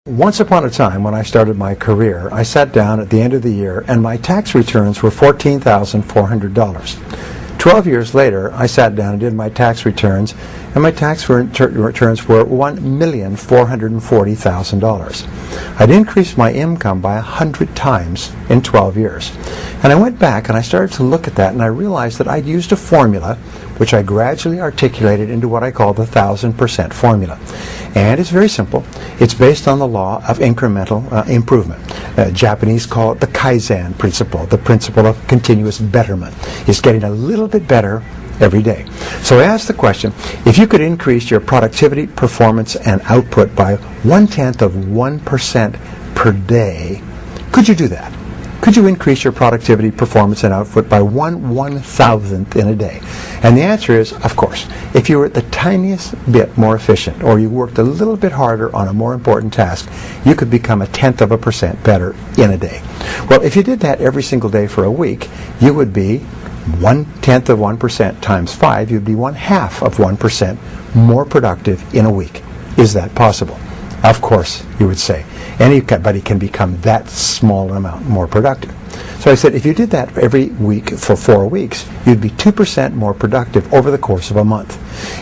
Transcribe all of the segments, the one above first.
Once upon a time, when I started my career, I sat down at the end of the year and my tax returns were $14,400. 12 years later, I sat down and did my tax returns, and my tax returns were $1,440,000. I'd increased my income by 100 times in 12 years. And I went back and I started to look at that, and I realized that I'd used a formula which I gradually articulated into what I call the 1,000% formula. And it's very simple. It's based on the law of incremental improvement. Japanese call it the Kaizen principle, the principle of continuous betterment. It's getting a little bit better every day. So I asked the question, if you could increase your productivity, performance, and output by 0.1% per day, could you do that? Could you increase your productivity, performance, and output by 1/1000th in a day? And the answer is, of course. If you were the tiniest bit more efficient, or you worked a little bit harder on a more important task, you could become 0.1% better in a day. Well, if you did that every single day for a week, you would be 0.1% times 5, you'd be 0.5% more productive in a week. Is that possible? Of course, you would say. Anybody can become that small amount more productive. So I said, if you did that every week for 4 weeks, you'd be 2% more productive over the course of a month.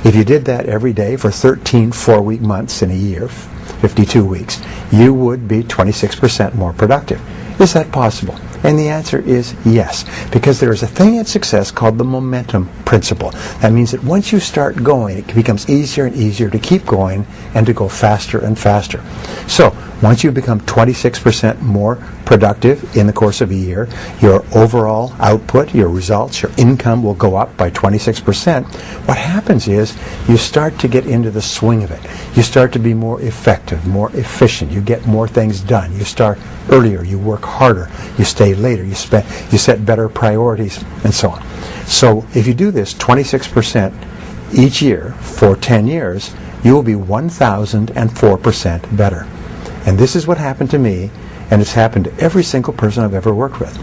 If you did that every day for 13 4-week months in a year, 52 weeks, you would be 26% more productive. Is that possible? And the answer is yes, because there is a thing in success called the momentum principle. That means that once you start going, it becomes easier and easier to keep going and to go faster and faster. So once you become 26% more productive in the course of a year, your overall output, your results, your income will go up by 26%. What happens is you start to get into the swing of it. You start to be more effective, more efficient. You get more things done. You start earlier. You work harder. You stay later. You set better priorities, and so on. So if you do this 26% each year for 10 years, you will be 1,004% better. And this is what happened to me, and it's happened to every single person I've ever worked with.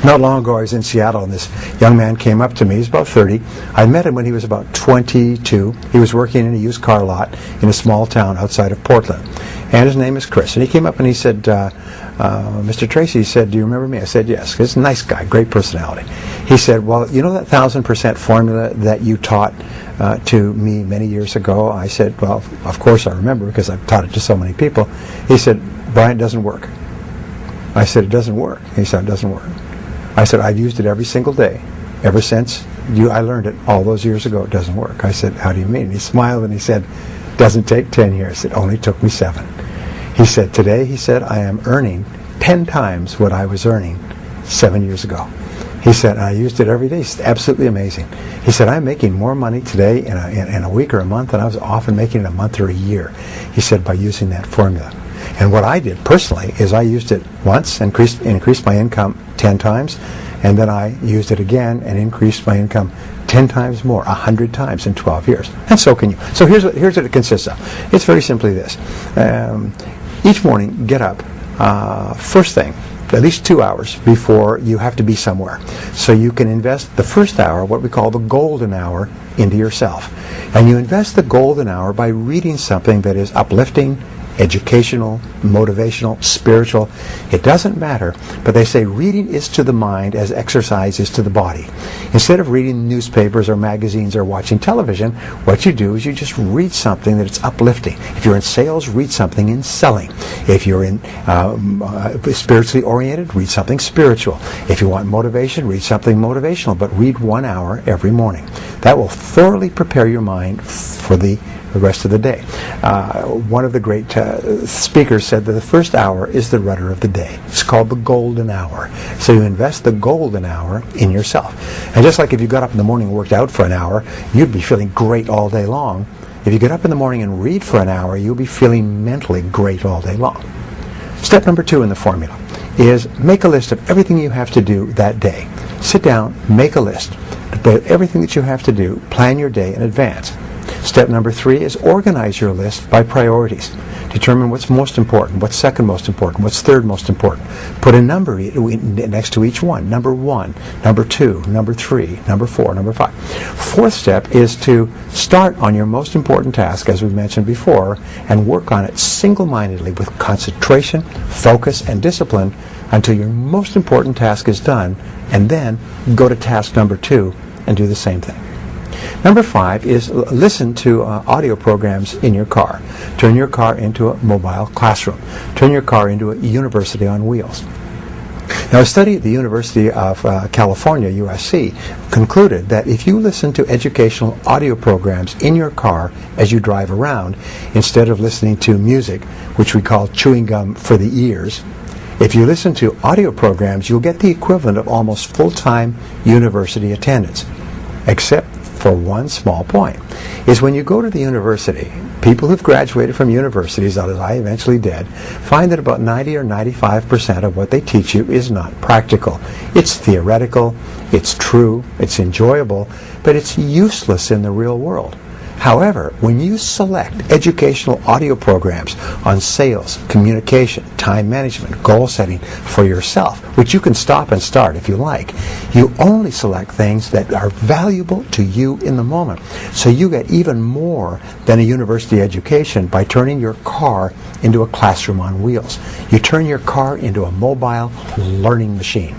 Not long ago, I was in Seattle, and this young man came up to me. He's about 30. I met him when he was about 22. He was working in a used car lot in a small town outside of Portland. And his name is Chris. And he came up and he said, Mr. Tracy, he said, do you remember me? I said, yes. He's a nice guy, great personality. He said, well, you know that 1,000% formula that you taught to me many years ago? I said, well, of course I remember, because I've taught it to so many people. He said, Brian, it doesn't work. I said, it doesn't work. He said, it doesn't work. I said, I've used it every single day ever since I learned it all those years ago. It doesn't work. I said, how do you mean? He smiled and he said, it doesn't take 10 years. It only took me 7. He said, today, he said, I am earning 10 times what I was earning 7 years ago. He said, I used it every day. It's absolutely amazing. He said, I'm making more money today in a week or a month than I was often making in a month or a year. He said, by using that formula. And what I did personally is I used it once, increased my income 10 times, and then I used it again and increased my income 10 times more, 100 times in 12 years. And so can you. So here's what it consists of. It's very simply this. Each morning, get up, first thing, at least 2 hours before you have to be somewhere. So you can invest the first hour, what we call the golden hour, into yourself. And you invest the golden hour by reading something that is uplifting, educational, motivational, spiritual. It doesn't matter, but they say reading is to the mind as exercise is to the body. Instead of reading newspapers or magazines or watching television, what you do is you just read something that is uplifting. If you're in sales, read something in selling. If you're in spiritually oriented, read something spiritual. If you want motivation, read something motivational, but read 1 hour every morning. That will thoroughly prepare your mind for the rest of the day. One of the great speakers said that the first hour is the rudder of the day. It's called the golden hour. So you invest the golden hour in yourself. And just like if you got up in the morning and worked out for an hour, you'd be feeling great all day long. If you get up in the morning and read for an hour, you'll be feeling mentally great all day long. Step number 2 in the formula is make a list of everything you have to do that day. Sit down, make a list of everything that you have to do, plan your day in advance. Step number 3 is organize your list by priorities. Determine what's most important, what's second most important, what's third most important. Put a number next to each one. Number 1, number 2, number 3, number 4, number 5. Fourth step is to start on your most important task, as we mentioned before, and work on it single-mindedly with concentration, focus, and discipline until your most important task is done, and then go to task number 2 and do the same thing. Number 5 is listen to audio programs in your car. Turn your car into a mobile classroom. Turn your car into a university on wheels. Now, a study at the University of California, USC, concluded that if you listen to educational audio programs in your car as you drive around, instead of listening to music, which we call chewing gum for the ears, if you listen to audio programs, you'll get the equivalent of almost full-time university attendance. Except for one small point, is when you go to the university, people who've graduated from universities, as I eventually did, find that about 90 or 95% of what they teach you is not practical. It's theoretical, it's true, it's enjoyable, but it's useless in the real world. However, when you select educational audio programs on sales, communication, time management, goal setting for yourself, which you can stop and start if you like, you only select things that are valuable to you in the moment. So you get even more than a university education by turning your car into a classroom on wheels. You turn your car into a mobile learning machine.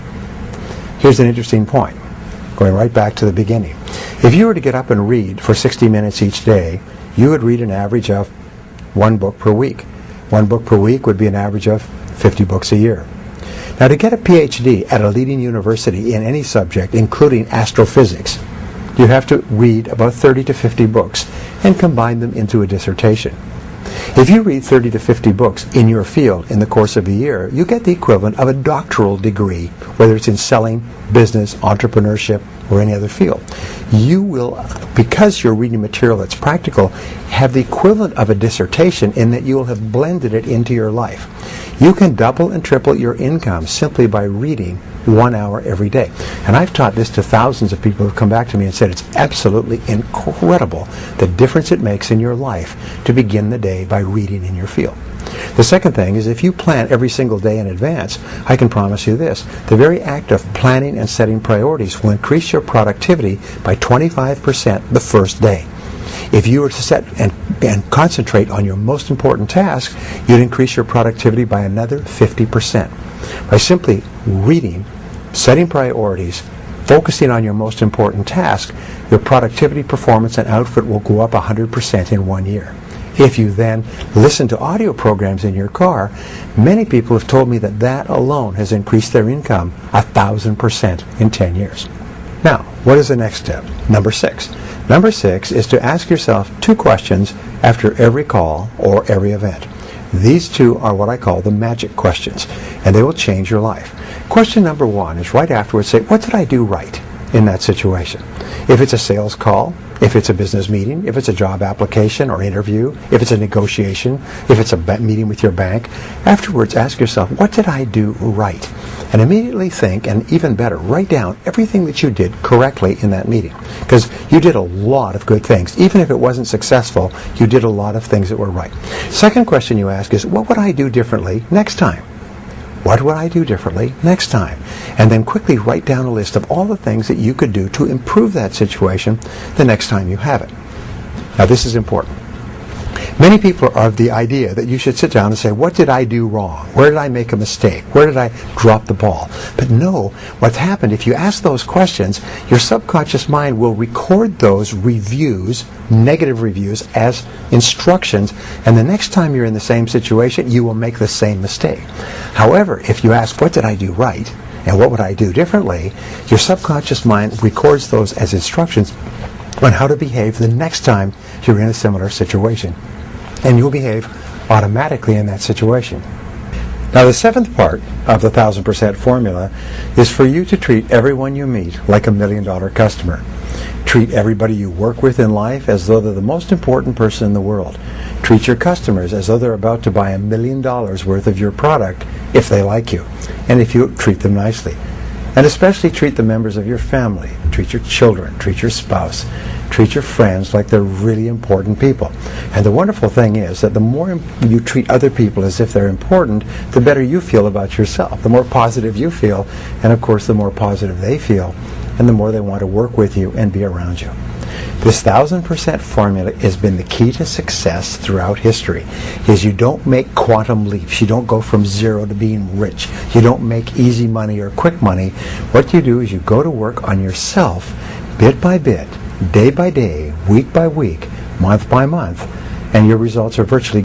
Here's an interesting point, going right back to the beginning. If you were to get up and read for 60 minutes each day, you would read an average of 1 book per week. 1 book per week would be an average of 50 books a year. Now, to get a PhD at a leading university in any subject, including astrophysics, you have to read about 30 to 50 books and combine them into a dissertation. If you read 30 to 50 books in your field in the course of a year, you get the equivalent of a doctoral degree, whether it's in selling, business, entrepreneurship, or any other field. You will, because you're reading material that's practical, have the equivalent of a dissertation in that you will have blended it into your life. You can double and triple your income simply by reading 1 hour every day. And I've taught this to thousands of people who have come back to me and said it's absolutely incredible the difference it makes in your life to begin the day by reading in your field. The second thing is, if you plan every single day in advance, I can promise you this: the very act of planning and setting priorities will increase your productivity by 25% the first day. If you were to set and concentrate on your most important task, you'd increase your productivity by another 50%. By simply reading, setting priorities, focusing on your most important task, your productivity, performance, and output will go up 100% in 1 year. If you then listen to audio programs in your car, many people have told me that that alone has increased their income 1,000% in 10 years. Now, what is the next step? Number 6. Number 6 is to ask yourself 2 questions after every call or every event. These 2 are what I call the magic questions, and they will change your life. Question number 1 is right afterwards, say, what did I do right in that situation? If it's a sales call, if it's a business meeting, if it's a job application or interview, if it's a negotiation, if it's a meeting with your bank, afterwards ask yourself, what did I do right? And immediately think, and even better, write down everything that you did correctly in that meeting. Because you did a lot of good things. Even if it wasn't successful, you did a lot of things that were right. Second question you ask is, what would I do differently next time? What would I do differently next time? And then quickly write down a list of all the things that you could do to improve that situation the next time you have it. Now, this is important. Many people are of the idea that you should sit down and say, what did I do wrong? Where did I make a mistake? Where did I drop the ball? But no, what's happened, if you ask those questions, your subconscious mind will record those reviews, negative reviews, as instructions, and the next time you're in the same situation, you will make the same mistake. However, if you ask, what did I do right? And what would I do differently? Your subconscious mind records those as instructions on how to behave the next time you're in a similar situation. And you'll behave automatically in that situation. Now, the 7th part of the 1,000% formula is for you to treat everyone you meet like $1 million customer. Treat everybody you work with in life as though they're the most important person in the world. Treat your customers as though they're about to buy $1 million worth of your product if they like you, and if you treat them nicely. And especially treat the members of your family. Treat your children, treat your spouse, Treat your friends like they're really important people. And the wonderful thing is that the more you treat other people as if they're important, the better you feel about yourself. The more positive you feel, and of course the more positive they feel, and the more they want to work with you and be around you. This 1000% formula has been the key to success throughout history. Is you don't make quantum leaps. You don't go from zero to being rich. You don't make easy money or quick money. What you do is you go to work on yourself bit by bit, day by day, week by week, month by month, and your results are virtually